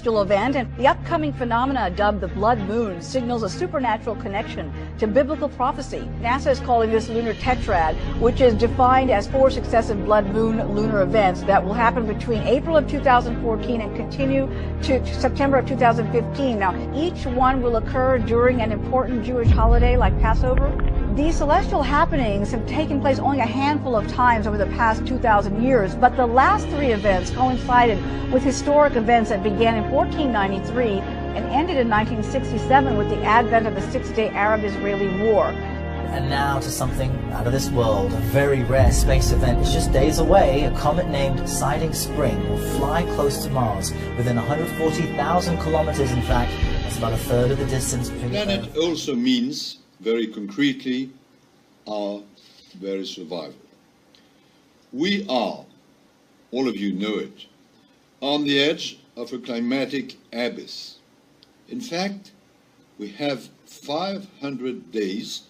event, and the upcoming phenomena dubbed the blood moon signals a supernatural connection to biblical prophecy. NASA is calling this lunar tetrad, which is defined as 4 successive blood moon lunar events that will happen between April of 2014 and continue to September of 2015. Now, each one will occur during an important Jewish holiday like Passover. These celestial happenings have taken place only a handful of times over the past 2,000 years, but the last 3 events coincided with historic events that began in 1493 and ended in 1967 with the advent of the Six-Day Arab-Israeli War. And now to something out of this world, a very rare space event. It's just days away. A comet named Siding Spring will fly close to Mars, within 140,000 kilometers, in fact. That's about a third of the distance between the planet also means, very concretely, our very survival. We are, all of you know it, on the edge of a climatic abyss. In fact, we have 500 days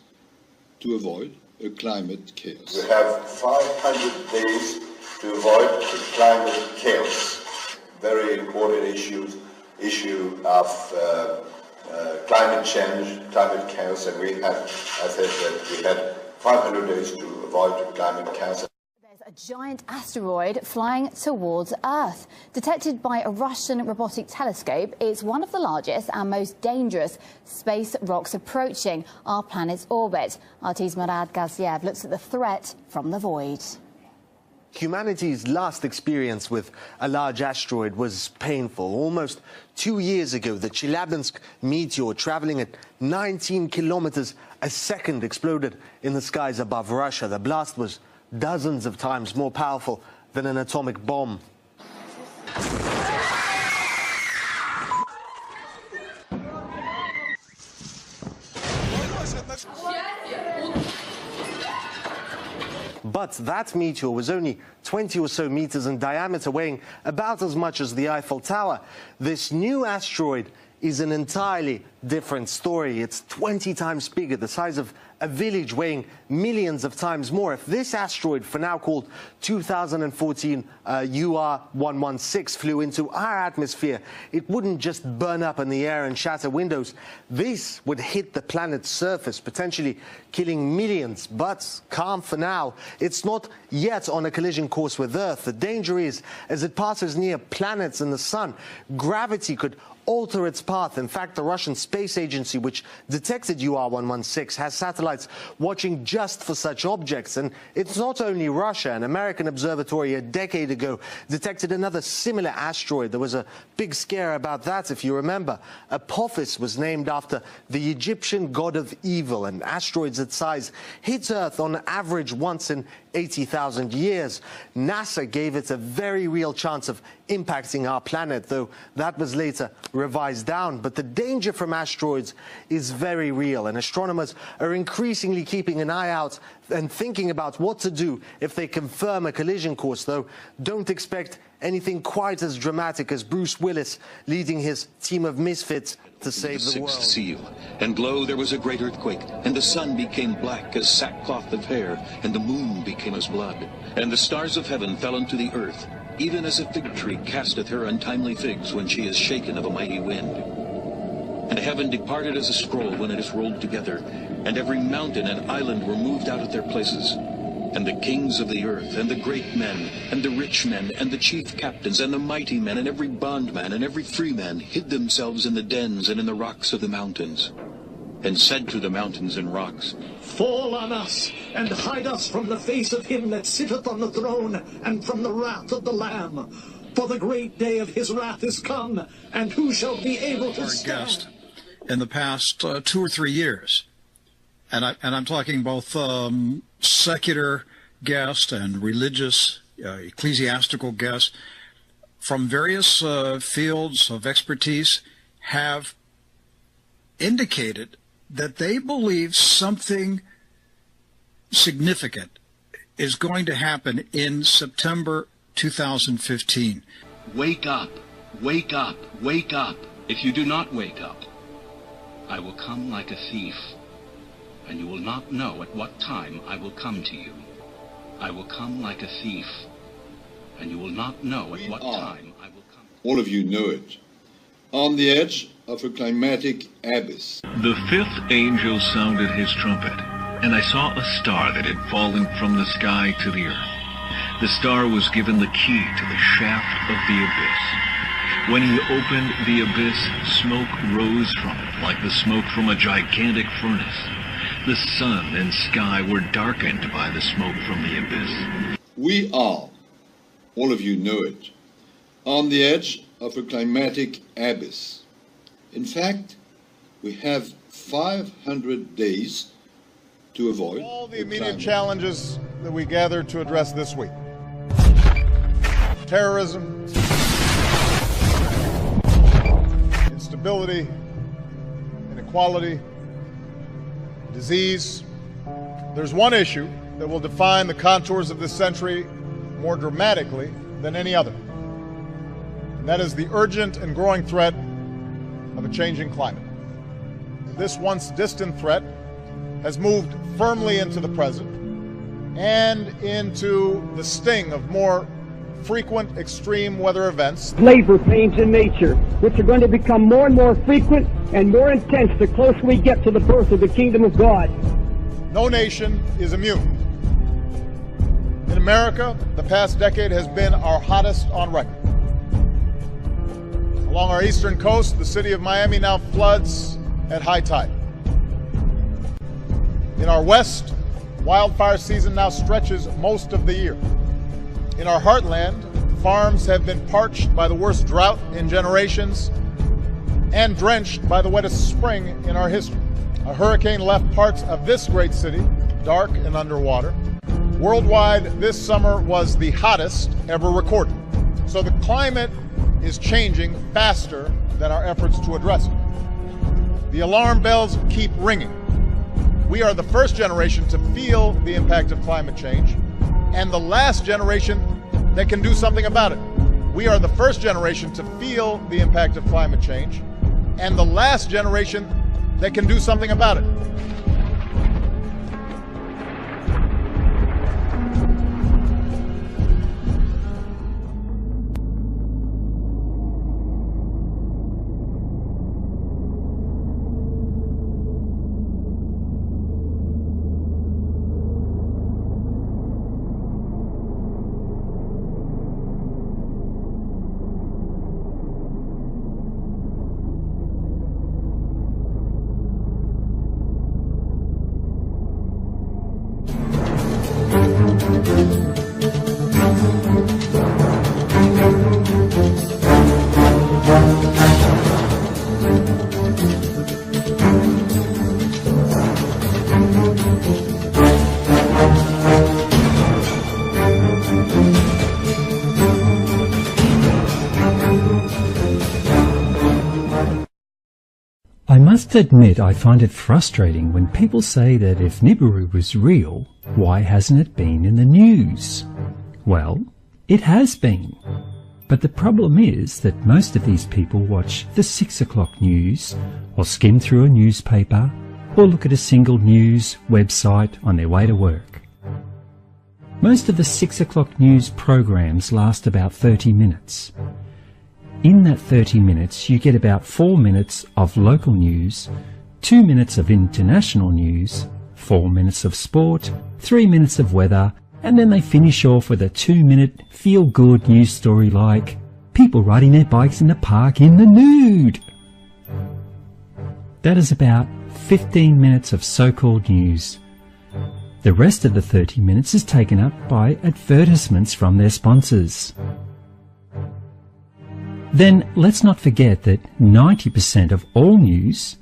to avoid a climate chaos. We have 500 days to avoid a climate chaos. Very important issue of climate change, climate chaos, and we have, I said that we had 500 days to avoid climate chaos. There's a giant asteroid flying towards Earth. Detected by a Russian robotic telescope, it's one of the largest and most dangerous space rocks approaching our planet's orbit. RT's Murad Gaziev looks at the threat from the void. Humanity's last experience with a large asteroid was painful. Almost 2 years ago, the Chelyabinsk meteor, traveling at 19 kilometers a second, exploded in the skies above Russia. The blast was dozens of times more powerful than an atomic bomb. But that meteor was only 20 or so meters in diameter, weighing about as much as the Eiffel Tower. This new asteroid is an entirely different story. It's 20 times bigger, the size of a village, weighing millions of times more. If this asteroid, for now called 2014 UR116, flew into our atmosphere, it wouldn't just burn up in the air and shatter windows. This would hit the planet's surface, potentially killing millions. But calm for now. It's not yet on a collision course with Earth. The danger is, as it passes near planets and the sun, gravity could alter its path. In fact, the Russian Space Agency, which detected UR116, has satellites watching just for such objects. And it's not only Russia. An American observatory a decade ago detected another similar asteroid. There was a big scare about that, if you remember. Apophis was named after the Egyptian god of evil, and asteroids that size hit Earth on average once in 80,000 years. NASA gave it a very real chance of impacting our planet, though that was later revised down. But the danger from asteroids is very real, and astronomers are increasingly keeping an eye out and thinking about what to do if they confirm a collision course, though don't expect anything quite as dramatic as Bruce Willis leading his team of misfits to save the world. Sixth seal, and lo, there was a great earthquake, and the sun became black as sackcloth of hair, and the moon became as blood, and the stars of heaven fell unto the earth, even as a fig tree casteth her untimely figs when she is shaken of a mighty wind. And heaven departed as a scroll when it is rolled together, and every mountain and island were moved out of their places. And the kings of the earth, and the great men, and the rich men, and the chief captains, and the mighty men, and every bondman, and every free man, hid themselves in the dens and in the rocks of the mountains, and said to the mountains and rocks, Fall on us, and hide us from the face of him that sitteth on the throne, and from the wrath of the Lamb. For the great day of his wrath is come, and who shall be able to stand? In the past 2 or 3 years, and I'm talking both secular guests and religious, ecclesiastical guests from various fields of expertise, have indicated that they believe something significant is going to happen in September 2015. Wake up, wake up, wake up. If you do not wake up, I will come like a thief, and you will not know at what time I will come to you. I will come like a thief, and you will not know at what time I will come. All of you know it. on the edge of a climatic abyss. The fifth angel sounded his trumpet, and I saw a star that had fallen from the sky to the earth. The star was given the key to the shaft of the abyss. When he opened the abyss, smoke rose from it like the smoke from a gigantic furnace. The sun and sky were darkened by the smoke from the abyss. We are, all of you know it, on the edge of a climatic abyss. In fact, we have 500 days to avoid all the immediate challenges that we gathered to address this week. Terrorism, instability, inequality, disease. There's one issue that will define the contours of this century more dramatically than any other, and that is the urgent and growing threat of a changing climate. This once distant threat has moved firmly into the present and into the sting of more frequent extreme weather events. Labor pains in nature, which are going to become more and more frequent and more intense the closer we get to the birth of the kingdom of God. No nation is immune. In America, the past decade has been our hottest on record. Along our eastern coast, the city of Miami now floods at high tide. In our west, wildfire season now stretches most of the year. In our heartland, farms have been parched by the worst drought in generations and drenched by the wettest spring in our history. A hurricane left parts of this great city dark and underwater. Worldwide, this summer was the hottest ever recorded. So the climate is changing faster than our efforts to address it. The alarm bells keep ringing. We are the first generation to feel the impact of climate change and the last generation that can do something about it. We are the first generation to feel the impact of climate change and the last generation that can do something about it. I must admit I find it frustrating when people say that if Nibiru was real, why hasn't it been in the news? Well, it has been. But the problem is that most of these people watch the 6 o'clock news, or skim through a newspaper, or look at a single news website on their way to work. Most of the 6 o'clock news programs last about 30 minutes. In that 30 minutes, you get about 4 minutes of local news, 2 minutes of international news, 4 minutes of sport, 3 minutes of weather, and then they finish off with a 2-minute feel-good news story like people riding their bikes in the park in the nude. That is about 15 minutes of so-called news. The rest of the 30 minutes is taken up by advertisements from their sponsors. Then let's not forget that 90% of all news,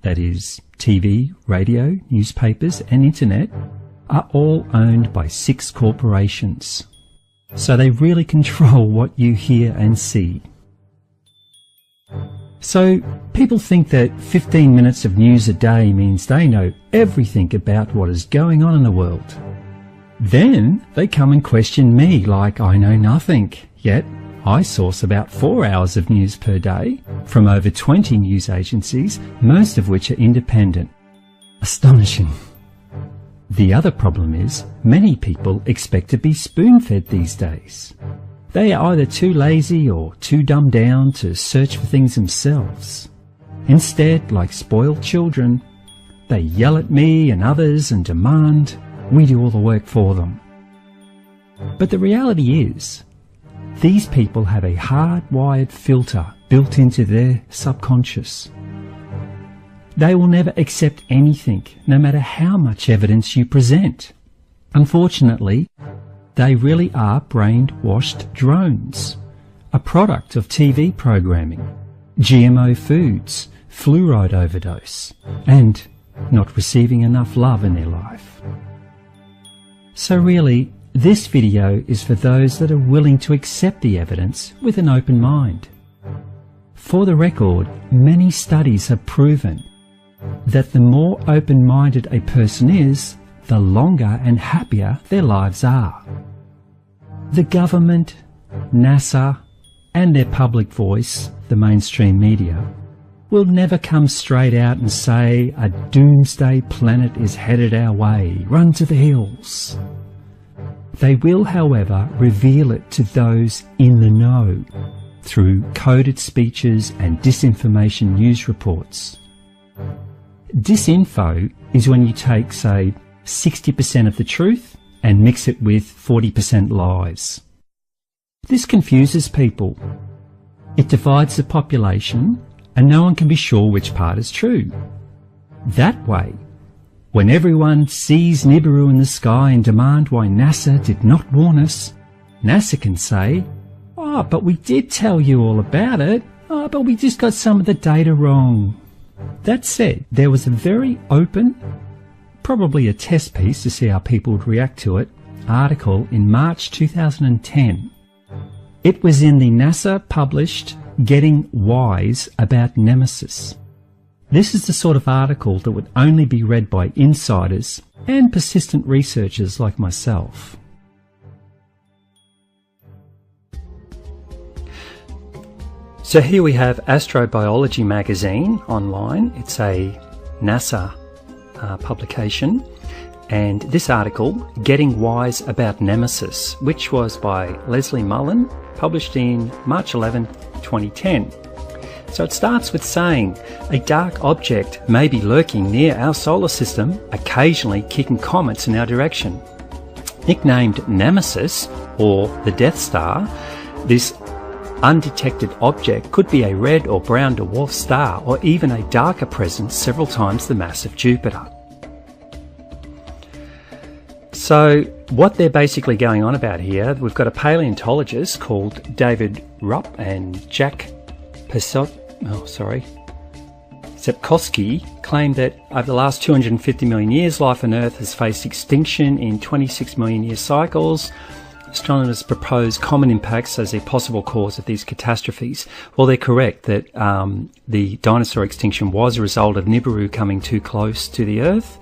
that is TV, radio, newspapers and internet, are all owned by 6 corporations. So they really control what you hear and see. So people think that 15 minutes of news a day means they know everything about what is going on in the world. Then they come and question me like I know nothing, yet I source about 4 hours of news per day from over 20 news agencies, most of which are independent. Astonishing. The other problem is many people expect to be spoon-fed these days. They are either too lazy or too dumbed down to search for things themselves. Instead, like spoiled children, they yell at me and others and demand we do all the work for them. But the reality is, these people have a hardwired filter built into their subconscious. They will never accept anything, no matter how much evidence you present. Unfortunately, they really are brainwashed drones, a product of TV programming, GMO foods, fluoride overdose, and not receiving enough love in their life. So really, this video is for those that are willing to accept the evidence with an open mind. For the record, many studies have proven that the more open-minded a person is, the longer and happier their lives are. The government, NASA, and their public voice, the mainstream media, will never come straight out and say a doomsday planet is headed our way, run to the hills. They will, however, reveal it to those in the know through coded speeches and disinformation news reports. Disinfo is when you take, say, 60% of the truth and mix it with 40% lies. This confuses people. It divides the population and no one can be sure which part is true. That way, when everyone sees Nibiru in the sky and demand why NASA did not warn us, NASA can say, "Oh, but we did tell you all about it. Oh, but we just got some of the data wrong." That said, there was a very open, probably a test piece to see how people would react to it, article in March 2010. It was in the NASA-published Getting Wise About Nemesis. This is the sort of article that would only be read by insiders and persistent researchers like myself. So here we have Astrobiology magazine online. It's a NASA publication. And this article, Getting Wise About Nemesis, which was by Leslie Mullen, published in March 11, 2010. So it starts with saying, a dark object may be lurking near our solar system, occasionally kicking comets in our direction. Nicknamed Nemesis, or the Death Star, this undetected object could be a red or brown dwarf star, or even a darker presence several times the mass of Jupiter. So what they're basically going on about here, we've got a paleontologist called David Rupp and Jack Sepkoski claim that over the last 250 million years, life on Earth has faced extinction in 26 million year cycles. Astronomers propose common impacts as a possible cause of these catastrophes. Well, they're correct that the dinosaur extinction was a result of Nibiru coming too close to the Earth.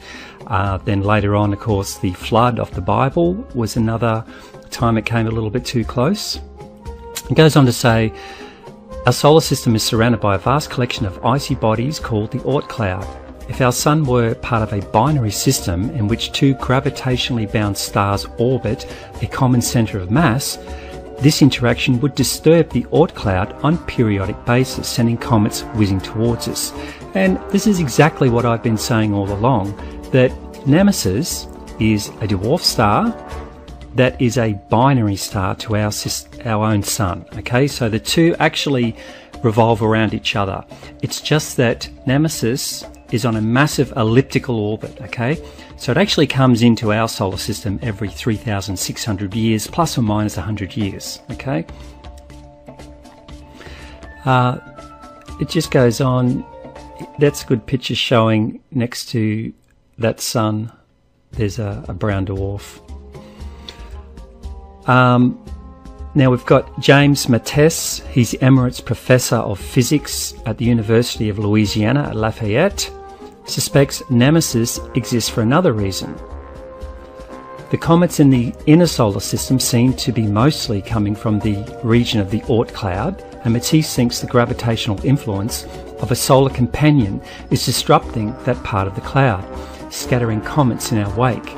Then later on, of course, the flood of the Bible was another time it came a little bit too close. It goes on to say, our solar system is surrounded by a vast collection of icy bodies called the Oort cloud. If our sun were part of a binary system in which two gravitationally bound stars orbit a common centre of mass, this interaction would disturb the Oort cloud on a periodic basis, sending comets whizzing towards us. And this is exactly what I've been saying all along, that Nemesis is a dwarf star that is a binary star to our own sun. Okay, so the two actually revolve around each other. It's just that Nemesis is on a massive elliptical orbit. Okay, so it actually comes into our solar system every 3,600 years, plus or minus 100 years. Okay, it just goes on. That's a good picture showing next to that sun there's a brown dwarf. Now we've got James Matess. He's Emeritus Professor of Physics at the University of Louisiana at Lafayette. Suspects Nemesis exists for another reason. The comets in the inner solar system seem to be mostly coming from the region of the Oort cloud, and Matisse thinks the gravitational influence of a solar companion is disrupting that part of the cloud, scattering comets in our wake.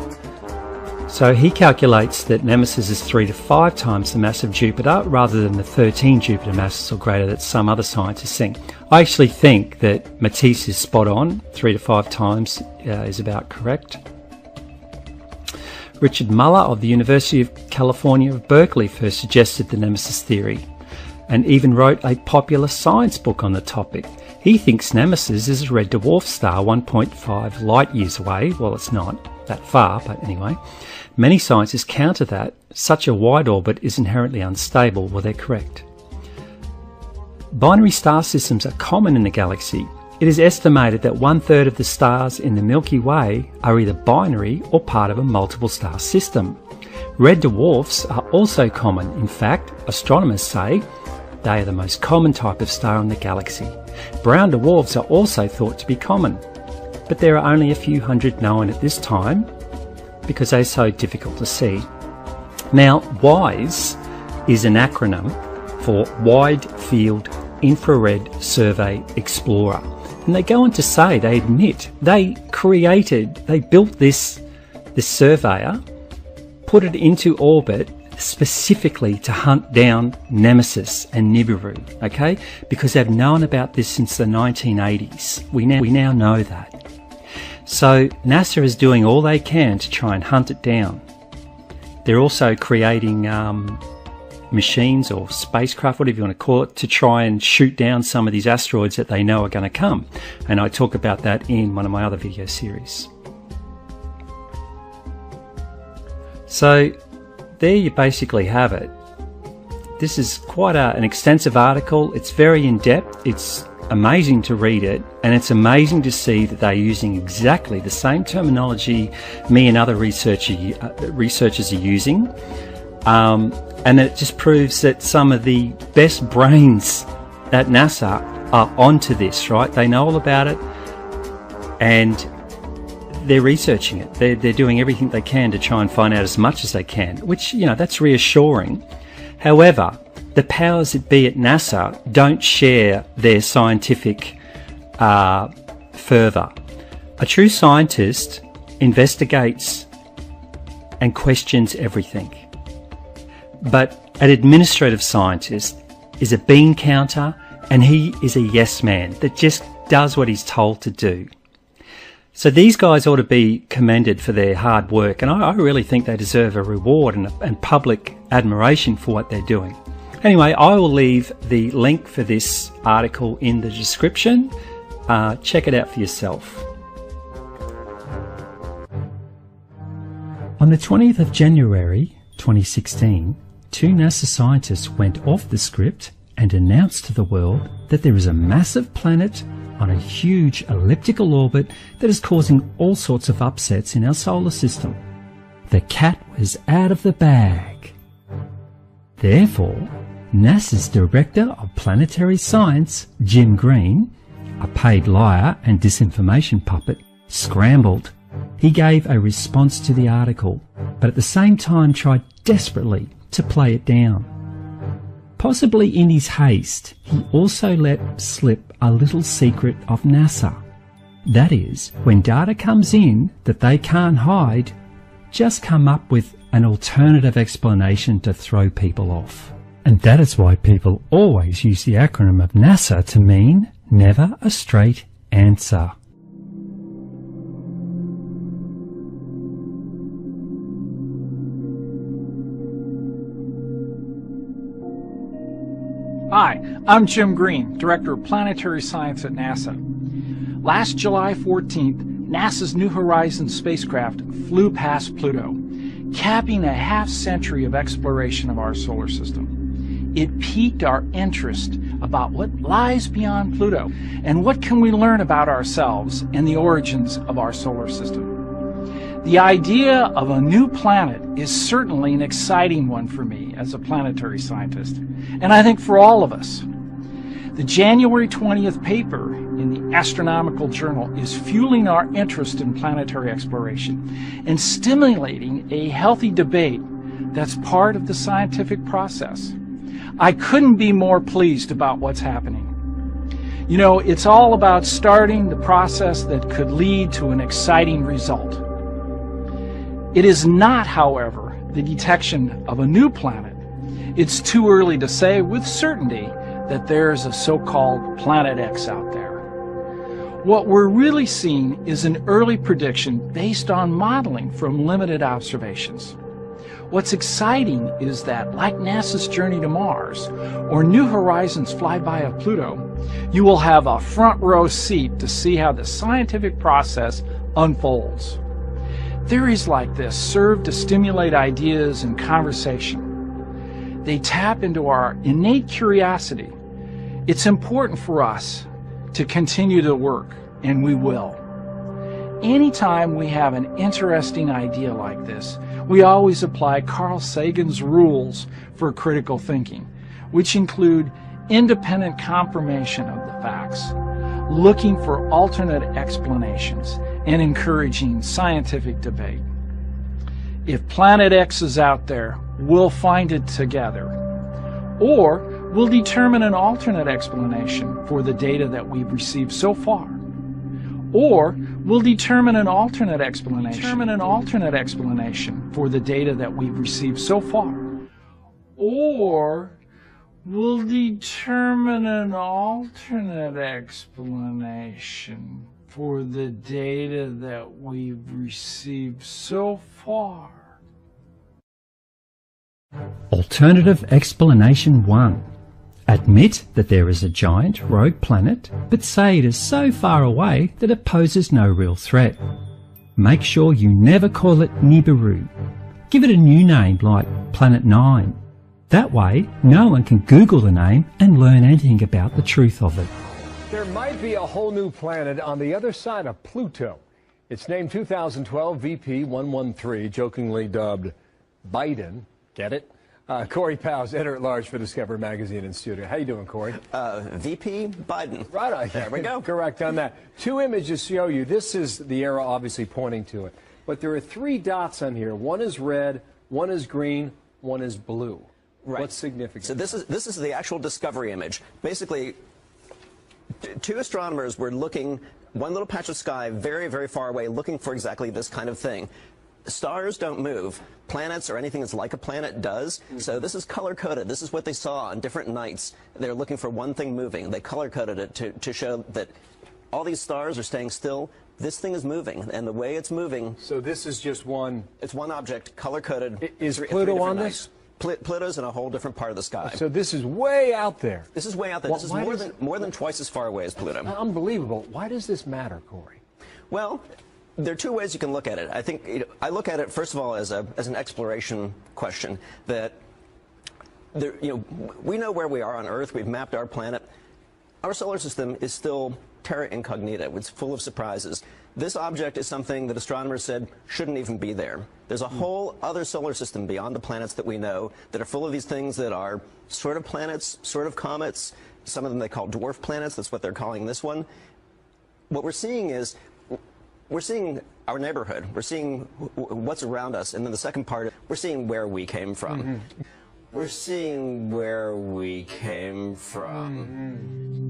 So he calculates that Nemesis is 3 to 5 times the mass of Jupiter rather than the 13 Jupiter masses or greater that some other scientists think. I actually think that Matisse is spot on. 3 to 5 times is about correct. Richard Muller of the University of California of Berkeley first suggested the Nemesis theory and even wrote a popular science book on the topic. He thinks Nemesis is a red dwarf star 1.5 light years away. Well, it's not that far, but anyway. Many scientists counter that such a wide orbit is inherently unstable. Well, they're correct. Binary star systems are common in the galaxy. It is estimated that 1/3 of the stars in the Milky Way are either binary or part of a multiple star system. Red dwarfs are also common. In fact, astronomers say they are the most common type of star in the galaxy. Brown dwarfs are also thought to be common, but there are only a few hundred known at this time because they're so difficult to see. Now, WISE is an acronym for Wide Field Infrared Survey Explorer. And they go on to say, they admit, they built this surveyor, put it into orbit specifically to hunt down Nemesis and Nibiru, okay? Because they've known about this since the 1980s. We now know that. So NASA is doing all they can to try and hunt it down. They're also creating machines or spacecraft, whatever you want to call it, to try and shoot down some of these asteroids that they know are going to come. And I talk about that in one of my other video series. So there you basically have it. This is quite an extensive article. It's very in-depth. It's amazing to read it, and it's amazing to see that they're using exactly the same terminology me and other researchers are using. And it just proves that some of the best brains at NASA are onto this, right? They know all about it and they're researching it. They're doing everything they can to try and find out as much as they can, which, you know, that's reassuring. However, the powers that be at NASA don't share their scientific fervour. A true scientist investigates and questions everything. But an administrative scientist is a bean counter, and he is a yes man that just does what he's told to do. So these guys ought to be commended for their hard work, and I really think they deserve a reward and public admiration for what they're doing. Anyway, I will leave the link for this article in the description. Check it out for yourself. On the 20th of January 2016, 2 NASA scientists went off the script and announced to the world that there is a massive planet on a huge elliptical orbit that is causing all sorts of upsets in our solar system. The cat was out of the bag. Therefore, NASA's Director of Planetary Science, Jim Green, a paid liar and disinformation puppet, scrambled. He gave a response to the article, but at the same time tried desperately to play it down. Possibly in his haste, he also let slip a little secret of NASA. That is, when data comes in that they can't hide, just come up with an alternative explanation to throw people off. And that is why people always use the acronym of NASA to mean never a straight answer. Hi, I'm Jim Green, Director of Planetary Science at NASA. Last July 14th, NASA's New Horizons spacecraft flew past Pluto, capping a half-century of exploration of our solar system. It piqued our interest about what lies beyond Pluto and what can we learn about ourselves and the origins of our solar system. The idea of a new planet is certainly an exciting one for me as a planetary scientist, and I think for all of us. The January 20th paper in the Astronomical Journal is fueling our interest in planetary exploration and stimulating a healthy debate that's part of the scientific process. I couldn't be more pleased about what's happening. You know, it's all about starting the process that could lead to an exciting result. It is not, however, the detection of a new planet. It's too early to say with certainty that there's a so-called Planet X out there. What we're really seeing is an early prediction based on modeling from limited observations. What's exciting is that, like NASA's journey to Mars or New Horizons flyby of Pluto, you will have a front row seat to see how the scientific process unfolds. Theories like this serve to stimulate ideas and conversation. They tap into our innate curiosity. It's important for us to continue to work, and we will. Anytime we have an interesting idea like this, we always apply Carl Sagan's rules for critical thinking, which include independent confirmation of the facts, looking for alternate explanations, and encouraging scientific debate. If Planet X is out there, we'll find it together. Or we'll determine an alternate explanation for the data that we've received so far. Or we'll determine an alternate explanation for the data that we've received so far. Or we'll determine an alternate explanation for the data that we've received so far. Alternative explanation 1. Admit that there is a giant rogue planet, but say it is so far away that it poses no real threat. Make sure you never call it Nibiru. Give it a new name like Planet 9. That way, no one can Google the name and learn anything about the truth of it. There might be a whole new planet on the other side of Pluto. It's named 2012 VP113, jokingly dubbed Biden. Get it? Corey Powell's editor-at-large for Discover Magazine in studio. How you doing, Corey? VP Biden. Right on. There we go. Correct on that. Two images show you. This is the arrow obviously pointing to it. But there are three dots on here. One is red, one is green, one is blue. Right. What's significant? So this is the actual discovery image. Basically, two astronomers were looking one little patch of sky very, very far away, looking for exactly this kind of thing. Stars don't move. Planets or anything that's like a planet does. So this is color-coded. This is what they saw on different nights. They're looking for one thing moving. They color-coded it to show that all these stars are staying still. This thing is moving, and the way it's moving... So this is just one... It's one object, color-coded. Is Pluto on this? Pluto's in a whole different part of the sky. So this is way out there. This is way out there. This is more than twice as far away as Pluto. Unbelievable. Why does this matter, Corey? Well, there are two ways you can look at it. I think I look at it first of all as an exploration question. That we know where we are on Earth. We've mapped our planet. Our solar system is still terra incognita. It's full of surprises. This object is something that astronomers said shouldn't even be there. There's a whole other solar system beyond the planets that we know that are full of these things that are sort of planets, sort of comets. Some of them they call dwarf planets. That's what they're calling this one. What we're seeing is we're seeing our neighborhood. We're seeing what's around us. And then the second part, we're seeing where we came from. Mm-hmm. We're seeing where we came from. Mm-hmm.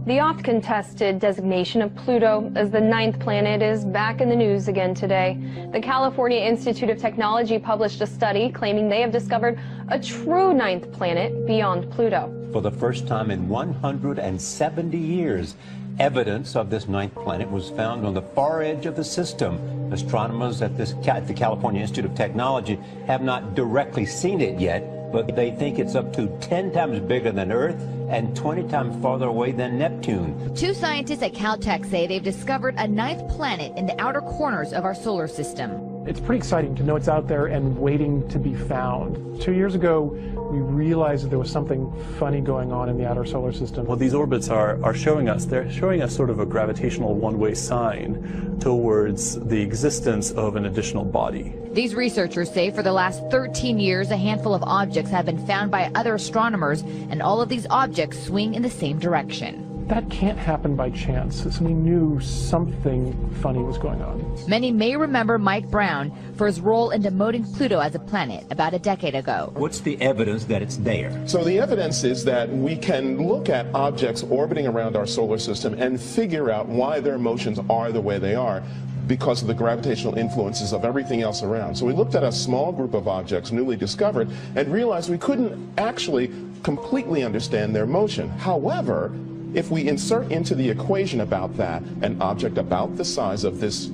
The oft-contested designation of Pluto as the 9th planet is back in the news again today. The California Institute of Technology published a study claiming they have discovered a true 9th planet beyond Pluto. For the first time in 170 years, evidence of this 9th planet was found on the far edge of the system. Astronomers at the California Institute of Technology have not directly seen it yet, but they think it's up to 10 times bigger than Earth and 20 times farther away than Neptune. Two scientists at Caltech say they've discovered a 9th planet in the outer corners of our solar system. It's pretty exciting to know it's out there and waiting to be found. 2 years ago, we realized that there was something funny going on in the outer solar system. What these orbits are showing us, they're showing us sort of a gravitational one-way sign towards the existence of an additional body. These researchers say for the last 13 years, a handful of objects have been found by other astronomers, and all of these objects swing in the same direction. that can't happen by chance. So we knew something funny was going on. Many may remember Mike Brown for his role in demoting Pluto as a planet about a decade ago. What's the evidence that it's there? So the evidence is that we can look at objects orbiting around our solar system and figure out why their motions are the way they are, because of the gravitational influences of everything else around. So we looked at a small group of objects newly discovered and realized we couldn't actually completely understand their motion. However, if we insert into the equation about that an object about the size of this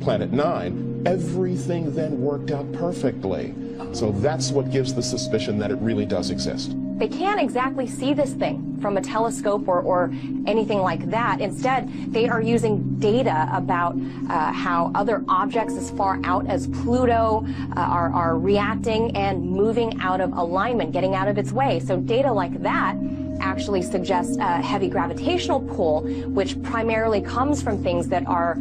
Planet 9, everything then worked out perfectly. So that's what gives the suspicion that it really does exist. They can't exactly see this thing from a telescope or anything like that. Instead, they are using data about how other objects as far out as Pluto are reacting and moving out of alignment, getting out of its way. So data like that actually suggests a heavy gravitational pull, which primarily comes from things that are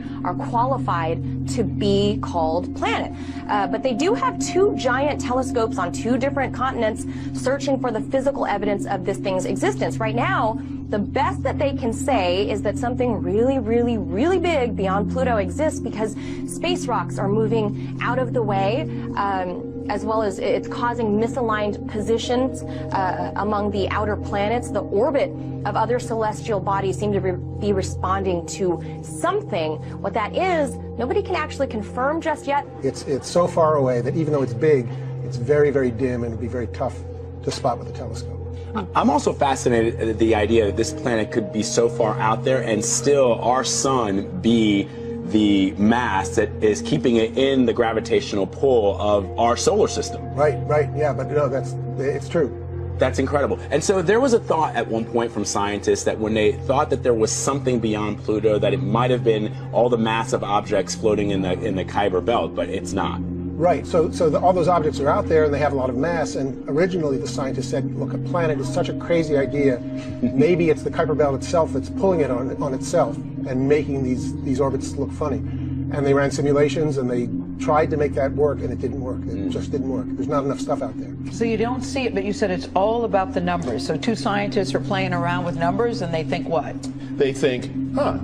qualified to be called planet. But they do have two giant telescopes on two different continents searching for the physical evidence of this thing's existence. Right now, the best that they can say is that something really, really, really big beyond Pluto exists because space rocks are moving out of the way, as well as it's causing misaligned positions among the outer planets. The orbit of other celestial bodies seem to be responding to something. What that is, nobody can actually confirm just yet. It's so far away that even though it's big, it's very, very dim and it'd be very tough to spot with a telescope. I'm also fascinated at the idea that this planet could be so far out there and still our sun be the mass that is keeping it in the gravitational pull of our solar system. Right, yeah, but no, it's true. That's incredible. And so there was a thought at one point from scientists that when they thought that there was something beyond Pluto, that it might have been all the massive objects floating in the Kuiper Belt, but it's not. Right, so all those objects are out there and they have a lot of mass, and originally the scientists said, look, a planet is such a crazy idea, maybe it's the Kuiper Belt itself that's pulling it on itself and making these orbits look funny. And they ran simulations and they tried to make that work and it didn't work. It just didn't work. There's not enough stuff out there. So you don't see it, but you said it's all about the numbers. So two scientists are playing around with numbers and they think what? They think,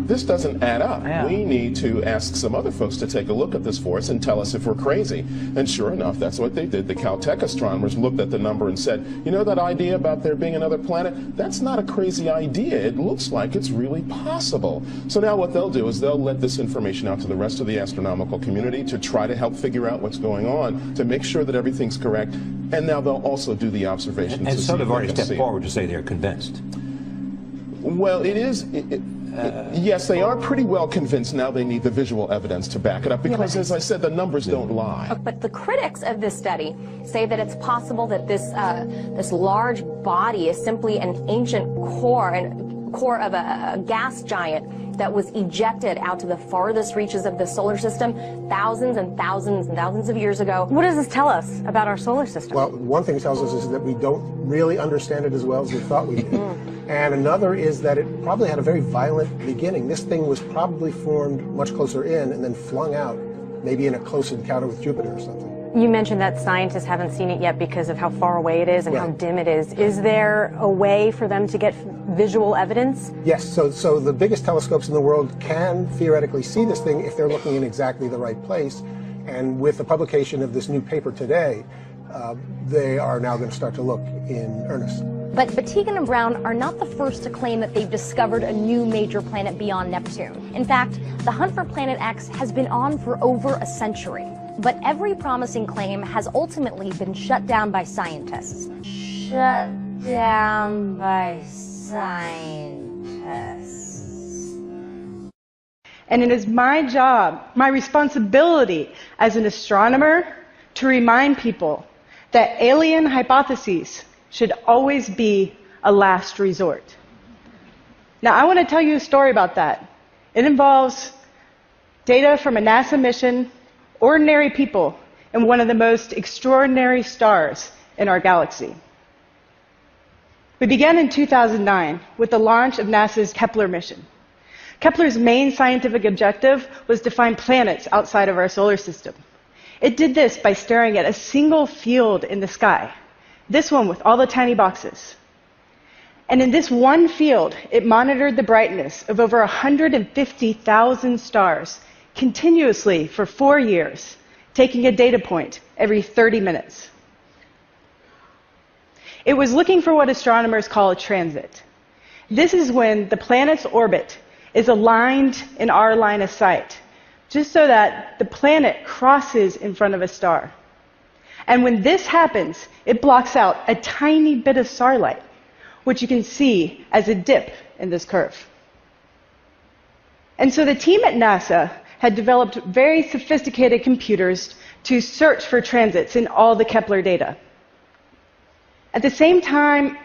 this doesn't add up. Yeah. We need to ask some other folks to take a look at this for us and tell us if we're crazy. And sure enough, that's what they did. The Caltech astronomers looked at the number and said, you know that idea about there being another planet? That's not a crazy idea. It looks like it's really possible. So now what they'll do is they'll let this information out to the rest of the astronomical community to try to help figure out what's going on, to make sure that everything's correct. And now they'll also do the observations. And so they've already stepped forward to say they're convinced. Well, yes, they are pretty well convinced now. They need the visual evidence to back it up because, as I said, the numbers don't lie. But the critics of this study say that it's possible that this large body is simply an ancient core of a gas giant that was ejected out to the farthest reaches of the solar system thousands and thousands and thousands of years ago. What does this tell us about our solar system? Well, one thing it tells us is that we don't really understand it as well as we thought we did. And another is that it probably had a very violent beginning. This thing was probably formed much closer in and then flung out, maybe in a close encounter with Jupiter or something. You mentioned that scientists haven't seen it yet because of how far away it is and how dim it is. Is there a way for them to get visual evidence? Yes, so the biggest telescopes in the world can theoretically see this thing if they're looking in exactly the right place. And with the publication of this new paper today, they are now going to start to look in earnest. But Tegan and Brown are not the first to claim that they've discovered a new major planet beyond Neptune. In fact, the hunt for Planet X has been on for over a century. But every promising claim has ultimately been shut down by scientists. Shut down by scientists. And it is my job, my responsibility as an astronomer to remind people that alien hypotheses should always be a last resort. Now, I want to tell you a story about that. It involves data from a NASA mission, ordinary people, and one of the most extraordinary stars in our galaxy. We began in 2009 with the launch of NASA's Kepler mission. Kepler's main scientific objective was to find planets outside of our solar system. It did this by staring at a single field in the sky, this one with all the tiny boxes. And in this one field, it monitored the brightness of over 150,000 stars continuously for 4 years, taking a data point every 30 minutes. It was looking for what astronomers call a transit. This is when the planet's orbit is aligned in our line of sight, just so that the planet crosses in front of a star. And when this happens, it blocks out a tiny bit of starlight, which you can see as a dip in this curve. And so the team at NASA had developed very sophisticated computers to search for transits in all the Kepler data. At the same time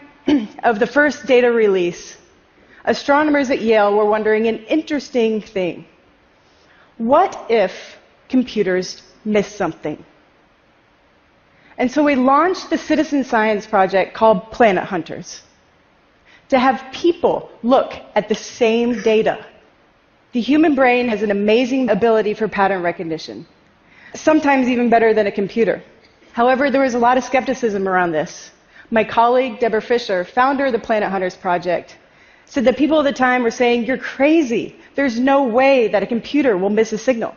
of the first data release, astronomers at Yale were wondering an interesting thing. What if computers missed something? And so we launched the citizen science project called Planet Hunters to have people look at the same data. The human brain has an amazing ability for pattern recognition, sometimes even better than a computer. However, there was a lot of skepticism around this. My colleague, Deborah Fisher, founder of the Planet Hunters project, said that people at the time were saying, "You're crazy. There's no way that a computer will miss a signal."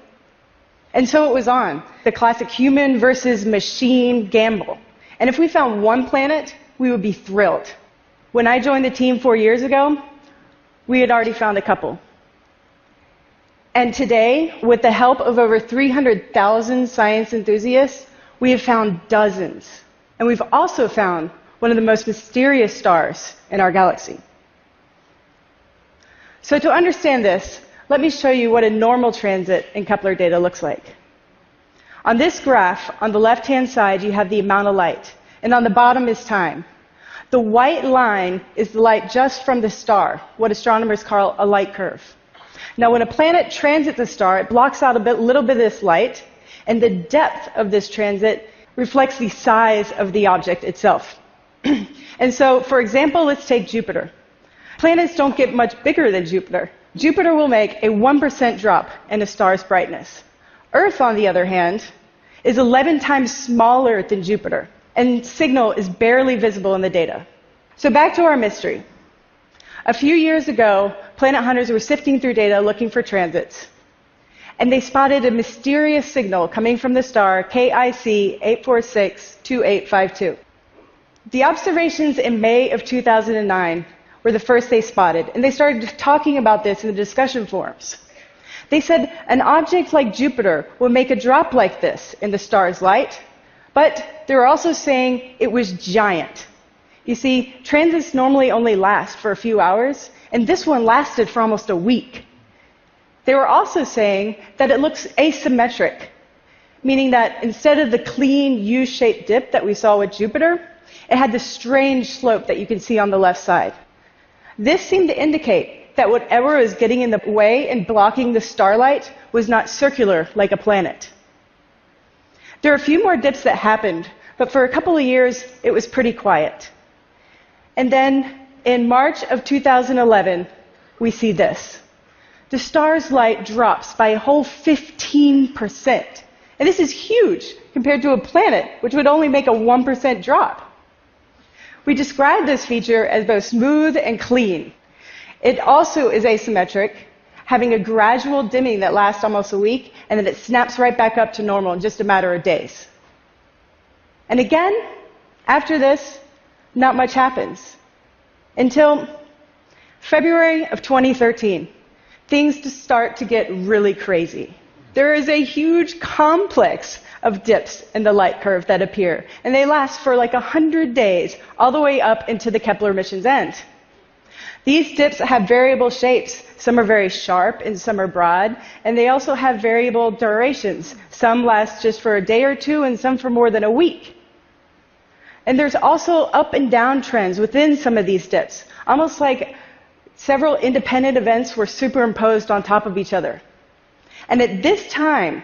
And so it was on, the classic human versus machine gamble. And if we found one planet, we would be thrilled. When I joined the team 4 years ago, we had already found a couple. And today, with the help of over 300,000 science enthusiasts, we have found dozens. And we've also found one of the most mysterious stars in our galaxy. So to understand this, let me show you what a normal transit in Kepler data looks like. On this graph, on the left-hand side, you have the amount of light, and on the bottom is time. The white line is the light just from the star, what astronomers call a light curve. Now, when a planet transits a star, it blocks out a little bit of this light, and the depth of this transit reflects the size of the object itself. And so, for example, let's take Jupiter. Planets don't get much bigger than Jupiter. Jupiter will make a 1% drop in a star's brightness. Earth, on the other hand, is 11 times smaller than Jupiter, and signal is barely visible in the data. So back to our mystery. A few years ago, Planet Hunters were sifting through data looking for transits, and they spotted a mysterious signal coming from the star KIC 8462852. The observations in May of 2009 were the first they spotted, and they started talking about this in the discussion forums. They said an object like Jupiter will make a drop like this in the star's light, but they were also saying it was giant. You see, transits normally only last for a few hours, and this one lasted for almost a week. They were also saying that it looks asymmetric, meaning that instead of the clean U-shaped dip that we saw with Jupiter, it had this strange slope that you can see on the left side. This seemed to indicate that whatever was getting in the way and blocking the starlight was not circular like a planet. There are a few more dips that happened, but for a couple of years, it was pretty quiet. And then, in March of 2011, we see this. The star's light drops by a whole 15%. And this is huge compared to a planet, which would only make a 1% drop. We describe this feature as both smooth and clean. It also is asymmetric, having a gradual dimming that lasts almost a week, and then it snaps right back up to normal in just a matter of days. And again, after this, not much happens. Until February of 2013, things start to get really crazy. There is a huge complex of dips in the light curve that appear, and they last for like 100 days, all the way up into the Kepler mission's end. These dips have variable shapes. Some are very sharp and some are broad, and they also have variable durations. Some last just for a day or two, and some for more than a week. And there's also up and down trends within some of these dips, almost like several independent events were superimposed on top of each other. And at this time,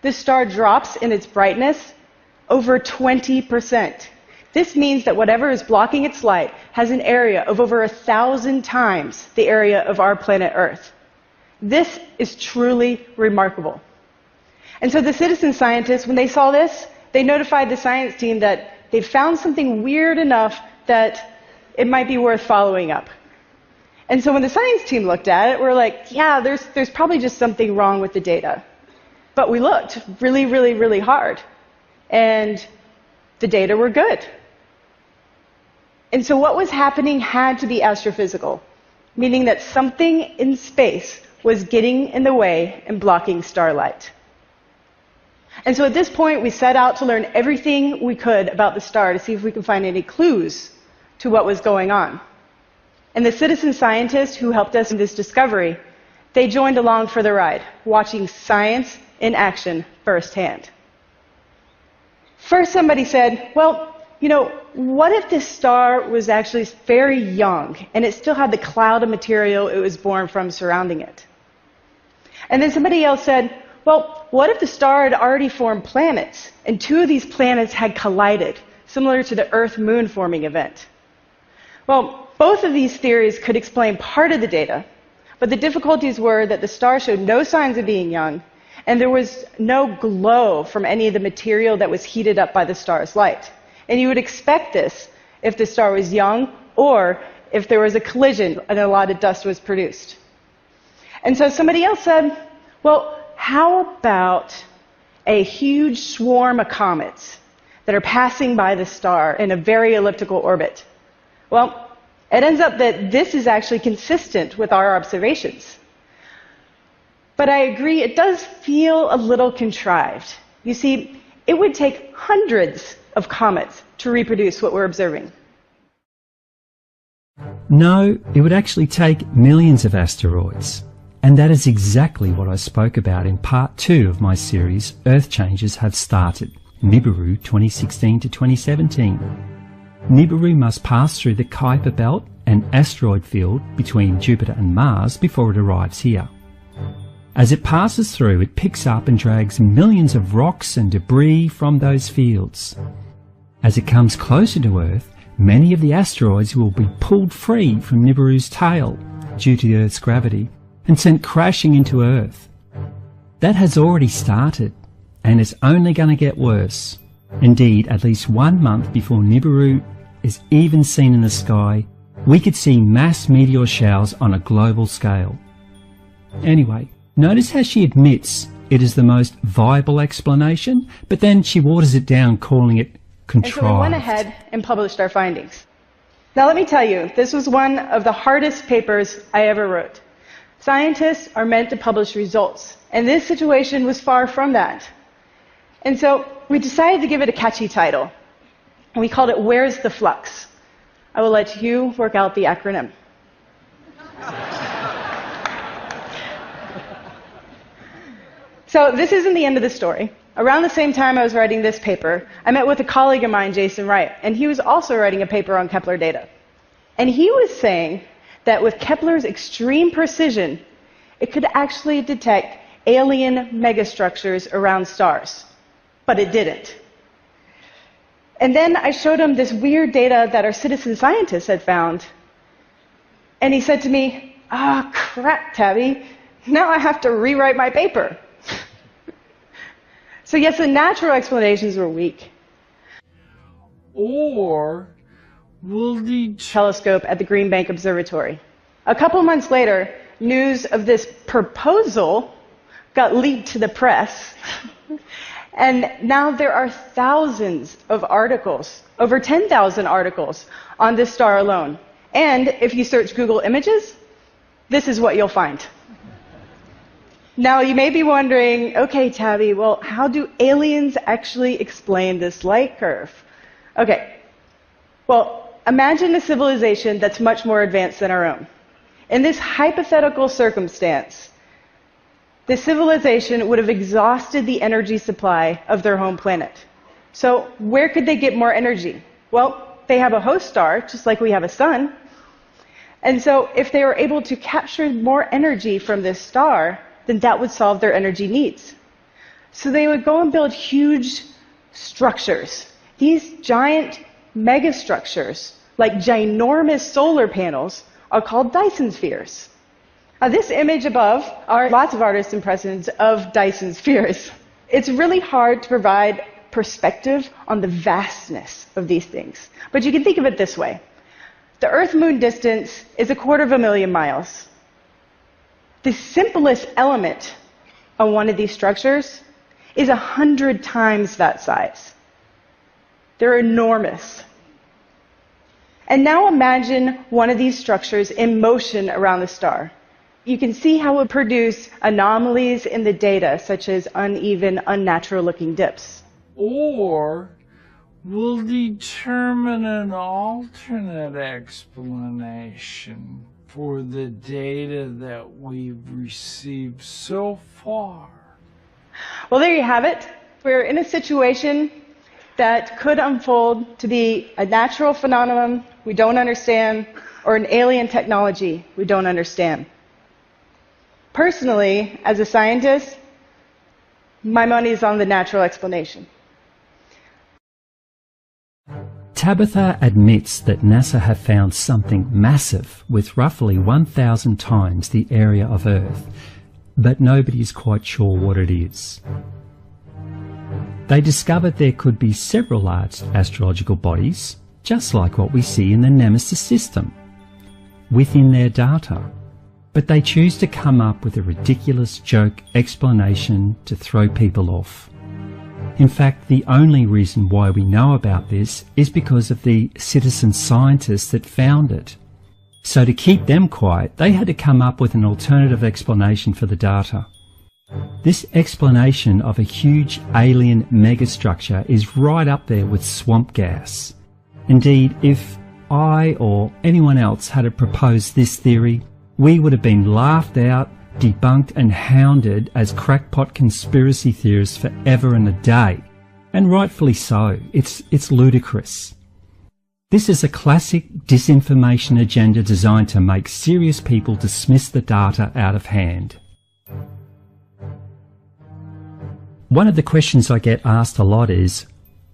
this star drops in its brightness over 20%. This means that whatever is blocking its light has an area of over 1,000 times the area of our planet Earth. This is truly remarkable. And so the citizen scientists, when they saw this, they notified the science team that they found something weird enough that it might be worth following up. And so when the science team looked at it, we're like, yeah, there's probably just something wrong with the data. But we looked really, really, really hard, and the data were good. And so what was happening had to be astrophysical, meaning that something in space was getting in the way and blocking starlight. And so at this point, we set out to learn everything we could about the star to see if we could find any clues to what was going on. And the citizen scientists who helped us in this discovery, they joined along for the ride, watching science in action firsthand. First, somebody said, well, you know, what if this star was actually very young and it still had the cloud of material it was born from surrounding it? And then somebody else said, well, what if the star had already formed planets and two of these planets had collided, similar to the Earth-Moon forming event? Well, both of these theories could explain part of the data, but the difficulties were that the star showed no signs of being young, and there was no glow from any of the material that was heated up by the star's light. And you would expect this if the star was young or if there was a collision and a lot of dust was produced. And so somebody else said, well, how about a huge swarm of comets that are passing by the star in a very elliptical orbit? Well, it ends up that this is actually consistent with our observations. But I agree, it does feel a little contrived. You see, it would take hundreds of comets to reproduce what we're observing. No, it would actually take millions of asteroids. And that is exactly what I spoke about in part 2 of my series, Earth Changes Have Started, Nibiru 2016 to 2017. Nibiru must pass through the Kuiper Belt, an asteroid field between Jupiter and Mars, before it arrives here. As it passes through, it picks up and drags millions of rocks and debris from those fields. As it comes closer to Earth, many of the asteroids will be pulled free from Nibiru's tail due to the Earth's gravity and sent crashing into Earth. That has already started, and it's only going to get worse. Indeed, at least 1 month before Nibiru is even seen in the sky, we could see mass meteor showers on a global scale. Anyway, notice how she admits it is the most viable explanation, but then she waters it down, calling it contrived. And so we went ahead and published our findings. Now let me tell you, this was one of the hardest papers I ever wrote. Scientists are meant to publish results, and this situation was far from that. And so we decided to give it a catchy title. And we called it, Where's the Flux? I will let you work out the acronym. So this isn't the end of the story. Around the same time I was writing this paper, I met with a colleague of mine, Jason Wright, and he was also writing a paper on Kepler data. And he was saying that with Kepler's extreme precision, it could actually detect alien megastructures around stars. But it didn't. And then I showed him this weird data that our citizen scientists had found. And he said to me, "Ah, crap, Tabby. Now I have to rewrite my paper." So yes, the natural explanations were weak. Or will the telescope at the Green Bank Observatory. A couple months later, news of this proposal got leaked to the press. And now there are thousands of articles, over 10,000 articles, on this star alone. And if you search Google Images, this is what you'll find. Now, you may be wondering, okay, Tabby, well, how do aliens actually explain this light curve? Okay, well, imagine a civilization that's much more advanced than our own. In this hypothetical circumstance, the civilization would have exhausted the energy supply of their home planet. So where could they get more energy? Well, they have a host star, just like we have a sun. And so if they were able to capture more energy from this star, then that would solve their energy needs. So they would go and build huge structures. These giant megastructures, like ginormous solar panels, are called Dyson spheres. Now, this image above are lots of artists' impressions of Dyson spheres. It's really hard to provide perspective on the vastness of these things. But you can think of it this way. The Earth-Moon distance is 250,000 miles. The simplest element on one of these structures is 100 times that size. They're enormous. And now imagine one of these structures in motion around the star. You can see how it would produce anomalies in the data, such as uneven, unnatural-looking dips. Or we'll determine an alternate explanation for the data that we've received so far. Well, there you have it. We're in a situation that could unfold to be a natural phenomenon we don't understand, or an alien technology we don't understand. Personally, as a scientist, my money is on the natural explanation. Tabitha admits that NASA have found something massive with roughly 1,000 times the area of Earth, but nobody is quite sure what it is. They discovered there could be several large astrological bodies, just like what we see in the Nemesis system, within their data. But they choose to come up with a ridiculous joke explanation to throw people off. In fact, the only reason why we know about this is because of the citizen scientists that found it. So to keep them quiet, they had to come up with an alternative explanation for the data. This explanation of a huge alien megastructure is right up there with swamp gas. Indeed, if I or anyone else had proposed this theory, we would have been laughed out, debunked and hounded as crackpot conspiracy theorists forever and a day. And rightfully so. It's ludicrous. This is a classic disinformation agenda designed to make serious people dismiss the data out of hand. One of the questions I get asked a lot is,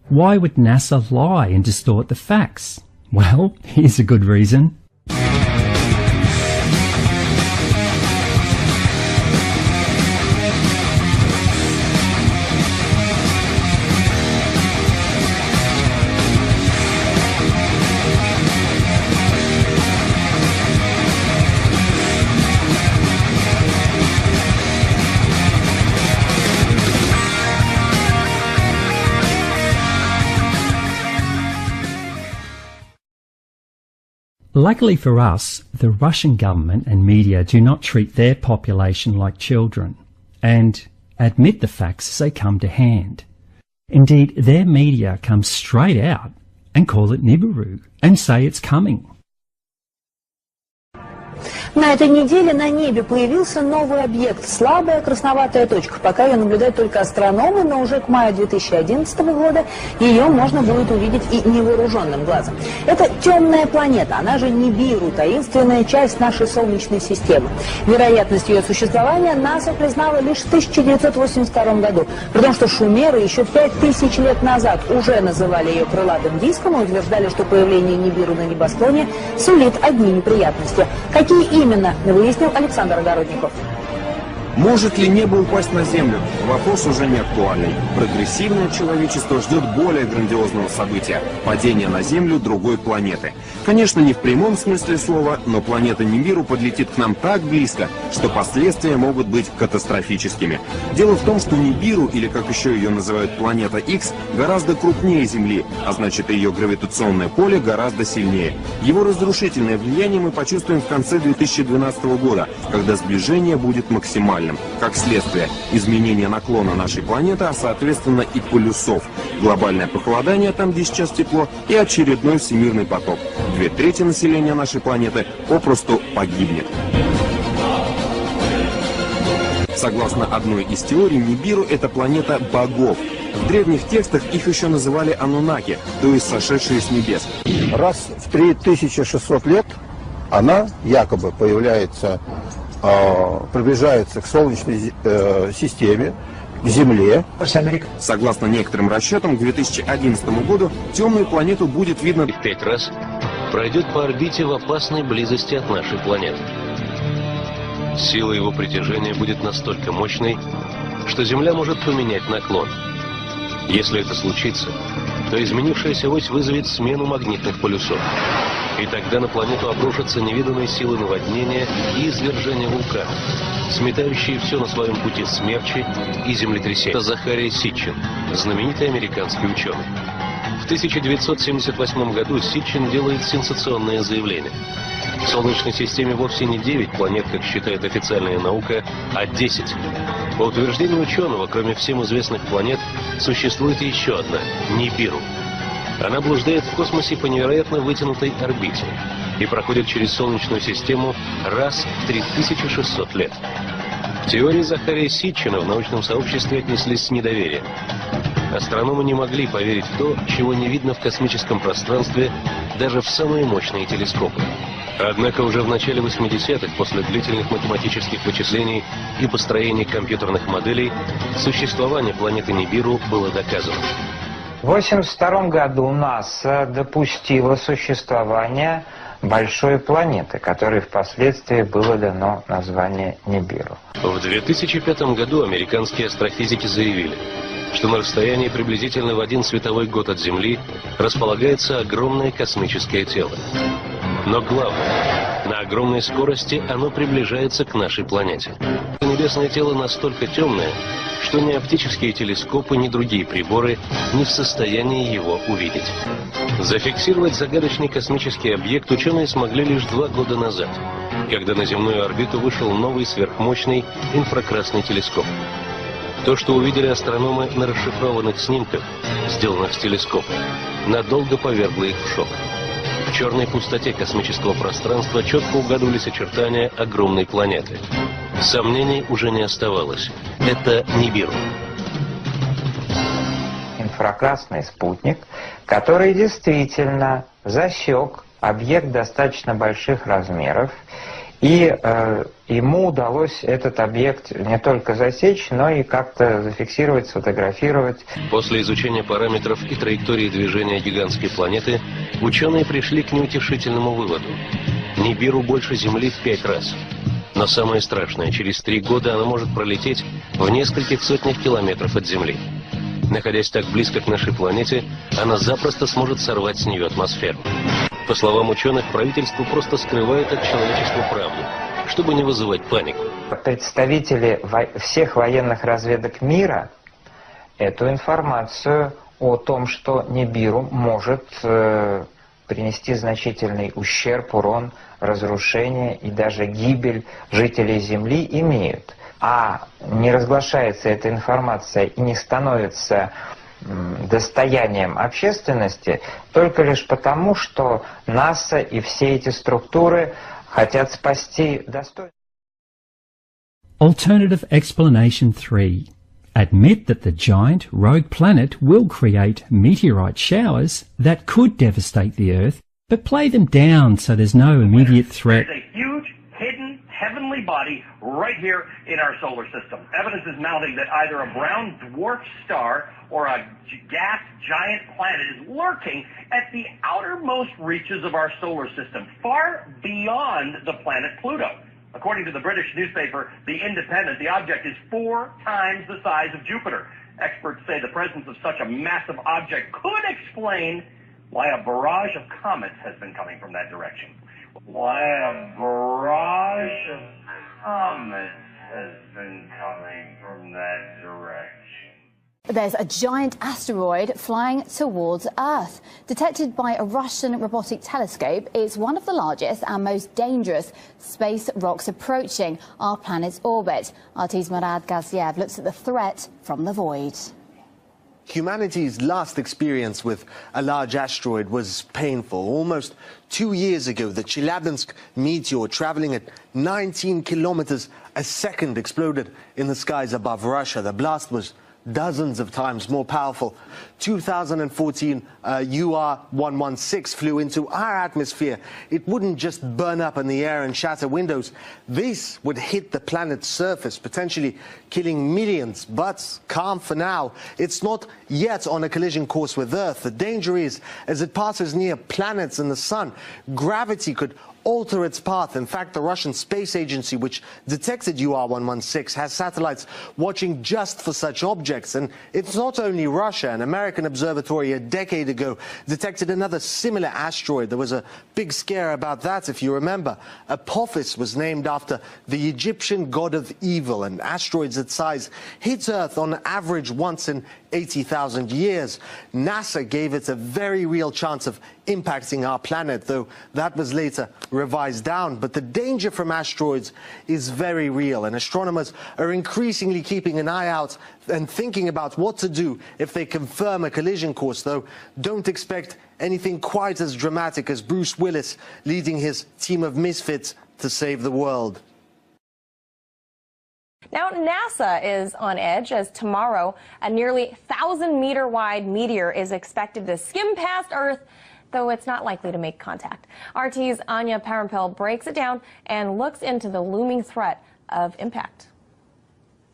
why would NASA lie and distort the facts? Well, here's a good reason. Luckily for us, the Russian government and media do not treat their population like children and admit the facts as they come to hand. Indeed, their media come straight out and call it Nibiru and say it's coming. На этой неделе на небе появился новый объект, слабая красноватая точка. Пока ее наблюдают только астрономы, но уже к маю 2011 года ее можно будет увидеть и невооруженным глазом. Это темная планета, она же Нибиру, таинственная часть нашей Солнечной системы. Вероятность ее существования НАСА признала лишь в 1982 году, при том, что шумеры еще 5000 лет назад уже называли ее крылатым диском и утверждали, что появление Нибиру на небосклоне сулит одни неприятности. Какие именно, выяснил Александр Огородников. Может ли небо упасть на Землю? Вопрос уже не актуальный. Прогрессивное человечество ждет более грандиозного события – падения на Землю другой планеты. Конечно, не в прямом смысле слова, но планета Нибиру подлетит к нам так близко, что последствия могут быть катастрофическими. Дело в том, что Нибиру, или как еще ее называют планета X, гораздо крупнее Земли, а значит ее гравитационное поле гораздо сильнее. Его разрушительное влияние мы почувствуем в конце 2012 года, когда сближение будет максимальным. Как следствие, изменение наклона нашей планеты, а соответственно и полюсов, глобальное похолодание там, где сейчас тепло, и очередной всемирный потоп. 2/3 населения нашей планеты попросту погибнет. Согласно одной из теорий, Нибиру – это планета богов. В древних текстах их еще называли анунаки, то есть сошедшие с небес. Раз в 3600 лет она якобы появляется, приближается к Солнечной системе, к Земле. Согласно некоторым расчетам, к 2011 году темную планету будет видно в 5 раз, пройдет по орбите в опасной близости от нашей планеты. Сила его притяжения будет настолько мощной, что Земля может поменять наклон. Если это случится, то изменившаяся ось вызовет смену магнитных полюсов. И тогда на планету обрушатся невиданные силы наводнения и извержения вулкана, сметающие все на своем пути смерчи и землетрясения. Это Захария Ситчин, знаменитый американский ученый. В 1978 году Ситчин делает сенсационное заявление. В Солнечной системе вовсе не 9 планет, как считает официальная наука, а 10. По утверждению ученого, кроме всем известных планет, существует еще одна – Нибиру. Она блуждает в космосе по невероятно вытянутой орбите и проходит через Солнечную систему раз в 3600 лет. К теории Захария Ситчина в научном сообществе отнеслись с недоверием. Астрономы не могли поверить в то, чего не видно в космическом пространстве даже в самые мощные телескопы. Однако уже в начале 80-х, после длительных математических вычислений и построения компьютерных моделей, существование планеты Нибиру было доказано. В 1982 году НАСА допустила существование большой планеты, которой впоследствии было дано название Нибиру. В 2005 году американские астрофизики заявили, что на расстоянии приблизительно в 1 световой год от Земли располагается огромное космическое тело. Но главное, на огромной скорости оно приближается к нашей планете. Небесное тело настолько темное, что ни оптические телескопы, ни другие приборы не в состоянии его увидеть. Зафиксировать загадочный космический объект ученые смогли лишь 2 года назад, когда на земную орбиту вышел новый сверхмощный инфракрасный телескоп. То, что увидели астрономы на расшифрованных снимках, сделанных с телескопа, надолго повергло их в шок. В черной пустоте космического пространства четко угадывались очертания огромной планеты. Сомнений уже не оставалось. Это Нибиру. Инфракрасный спутник, который действительно засек объект достаточно больших размеров, и ему удалось этот объект не только засечь, но и как-то зафиксировать, сфотографировать. После изучения параметров и траектории движения гигантской планеты, ученые пришли к неутешительному выводу. Нибиру больше Земли в 5 раз. Но самое страшное, через 3 года она может пролететь в нескольких сотнях километров от Земли. Находясь так близко к нашей планете, она запросто сможет сорвать с нее атмосферу. По словам ученых, правительство просто скрывает от человечества правду, чтобы не вызывать панику. Представители всех военных разведок мира эту информацию о том, что Нибиру может принести значительный ущерб, урон, разрушение и даже гибель жителей Земли, имеют. А не разглашается эта информация и не становится достоянием общественности только лишь потому, что НАСА и все эти структуры хотят спасти достойно. Alternative explanation 3. Admit that the giant rogue planet will create meteorite showers that could devastate the Earth, but play them down so there's no immediate threat. There's a huge, hidden, heavenly body right here in our solar system. Evidence is mounting that either a brown dwarf star or a gas giant planet is lurking at the outermost reaches of our solar system, far beyond the planet Pluto. According to the British newspaper The Independent, the object is 4 times the size of Jupiter. Experts say the presence of such a massive object could explain why a barrage of comets has been coming from that direction. Why a barrage of comets has been coming from that direction. There's a giant asteroid flying towards Earth. Detected by a Russian robotic telescope, it's one of the largest and most dangerous space rocks approaching our planet's orbit. RT's Murad Gaziev looks at the threat from the void. Humanity's last experience with a large asteroid was painful. Almost 2 years ago, the Chelyabinsk meteor, traveling at 19 kilometers a second, exploded in the skies above Russia. The blast was dozens of times more powerful. 2014, UR-116 flew into our atmosphere. It wouldn't just burn up in the air and shatter windows. This would hit the planet's surface, potentially killing millions. But calm for now. It's not yet on a collision course with Earth. The danger is, as it passes near planets and the sun, gravity could alter its path. In fact, the Russian space agency, which detected UR-116, has satellites watching just for such objects. And it's not only Russia. An American observatory a decade ago detected another similar asteroid. There was a big scare about that, if you remember. Apophis was named after the Egyptian god of evil, and asteroids that size hit Earth on average once in 80,000 years. NASA gave it a very real chance of impacting our planet, though that was later revised down. But the danger from asteroids is very real, and astronomers are increasingly keeping an eye out and thinking about what to do if they confirm a collision course, though don't expect anything quite as dramatic as Bruce Willis leading his team of misfits to save the world. Now, NASA is on edge as tomorrow a nearly 1,000-meter wide meteor is expected to skim past Earth, though it's not likely to make contact. RT's Anya Parampil breaks it down and looks into the looming threat of impact.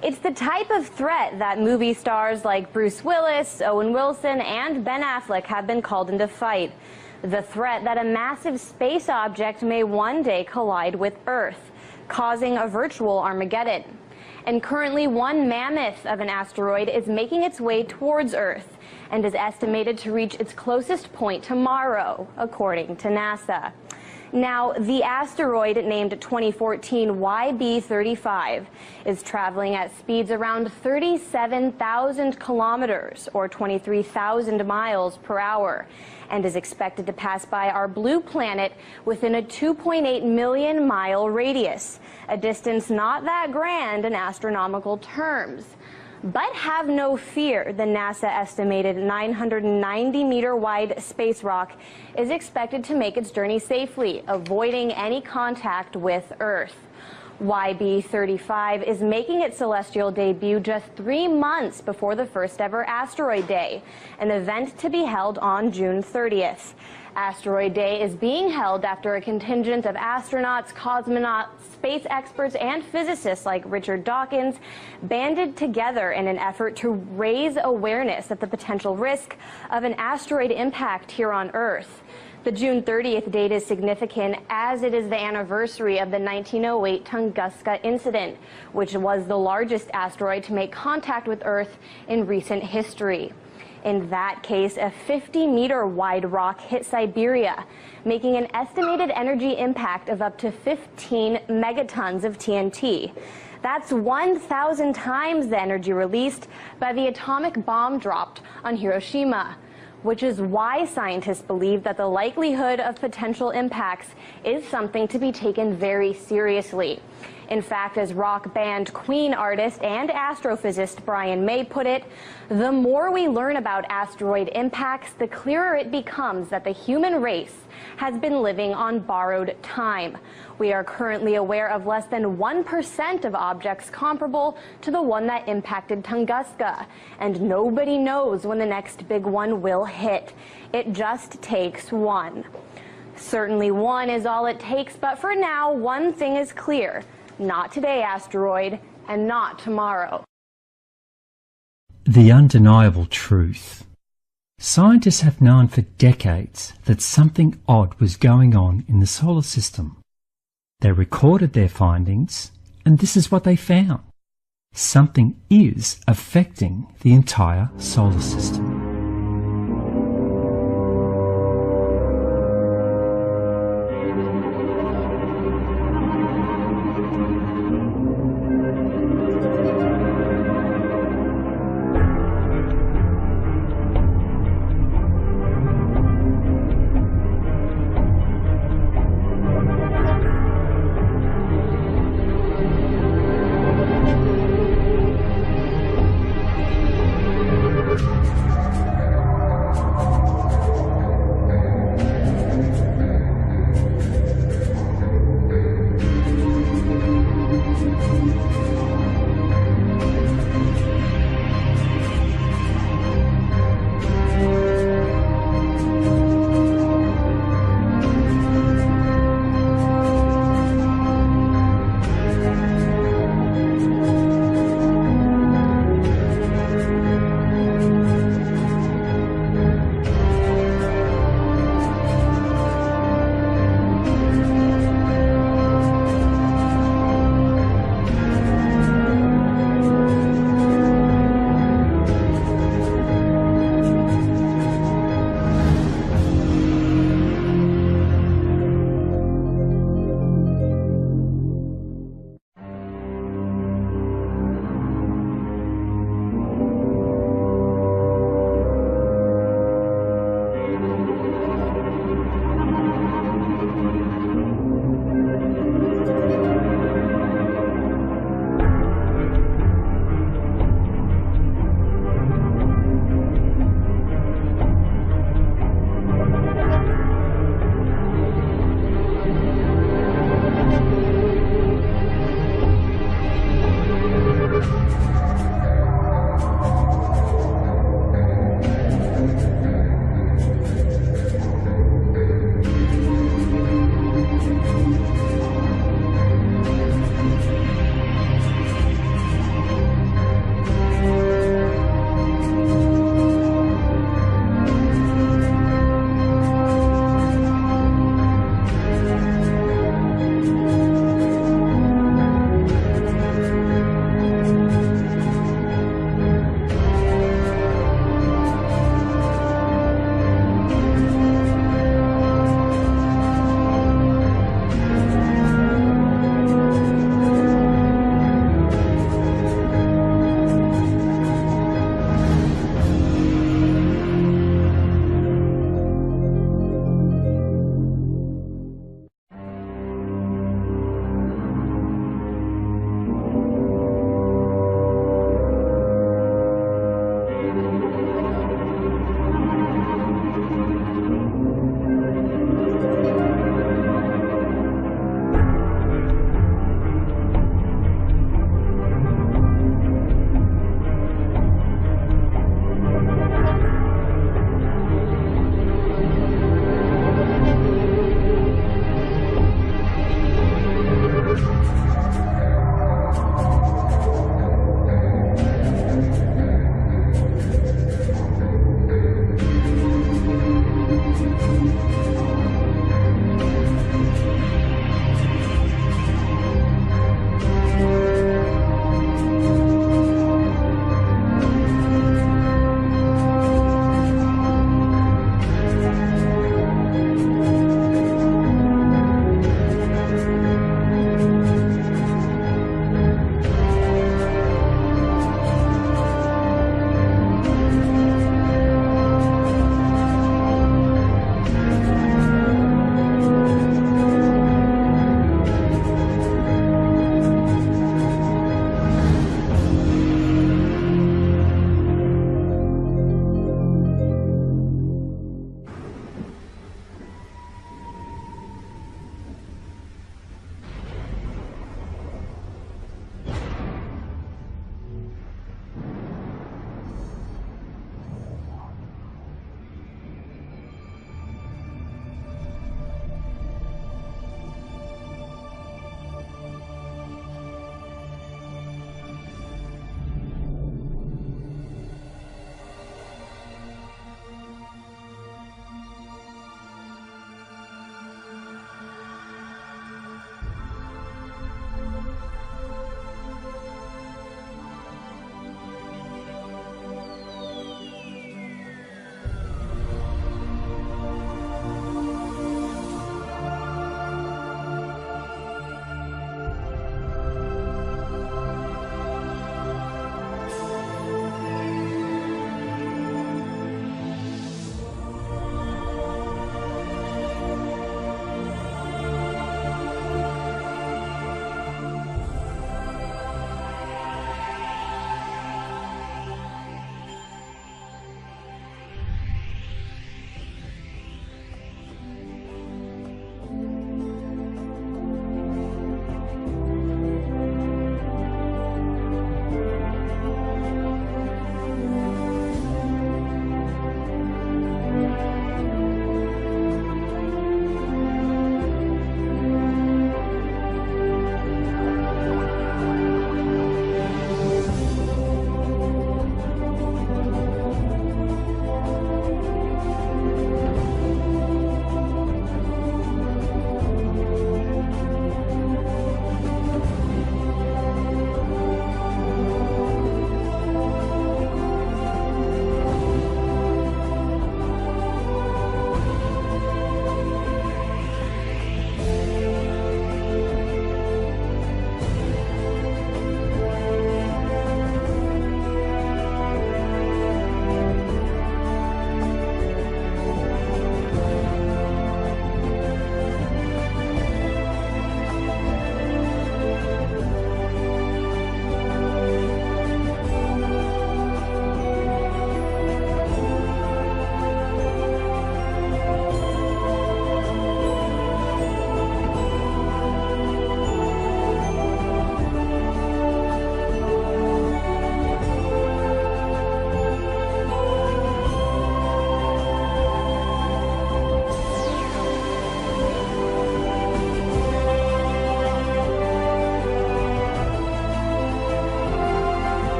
It's the type of threat that movie stars like Bruce Willis, Owen Wilson, and Ben Affleck have been called in to fight. The threat that a massive space object may one day collide with Earth, causing a virtual Armageddon. And currently, one mammoth of an asteroid is making its way towards Earth and is estimated to reach its closest point tomorrow, according to NASA. Now, the asteroid, named 2014 YB35, is traveling at speeds around 37,000 kilometers, or 23,000 miles per hour, and is expected to pass by our blue planet within a 2.8 million mile radius, a distance not that grand in astronomical terms. But have no fear, the NASA-estimated 990-meter wide space rock is expected to make its journey safely, avoiding any contact with Earth. YB35 is making its celestial debut just 3 months before the first ever Asteroid Day, an event to be held on June 30th. Asteroid Day is being held after a contingent of astronauts, cosmonauts, space experts, and physicists like Richard Dawkins banded together in an effort to raise awareness of the potential risk of an asteroid impact here on Earth. The June 30th date is significant as it is the anniversary of the 1908 Tunguska incident, which was the largest asteroid to make contact with Earth in recent history. In that case, a 50-meter wide rock hit Siberia, making an estimated energy impact of up to 15 megatons of TNT. That's 1,000 times the energy released by the atomic bomb dropped on Hiroshima, which is why scientists believe that the likelihood of potential impacts is something to be taken very seriously. In fact, as rock band Queen artist and astrophysicist Brian May put it, the more we learn about asteroid impacts, the clearer it becomes that the human race has been living on borrowed time. We are currently aware of less than 1% of objects comparable to the one that impacted Tunguska, and nobody knows when the next big one will hit. It just takes one. Certainly one is all it takes, but for now, one thing is clear. Not today, asteroid, and not tomorrow. The undeniable truth. Scientists have known for decades that something odd was going on in the solar system. They recorded their findings, and this is what they found. Something is affecting the entire solar system.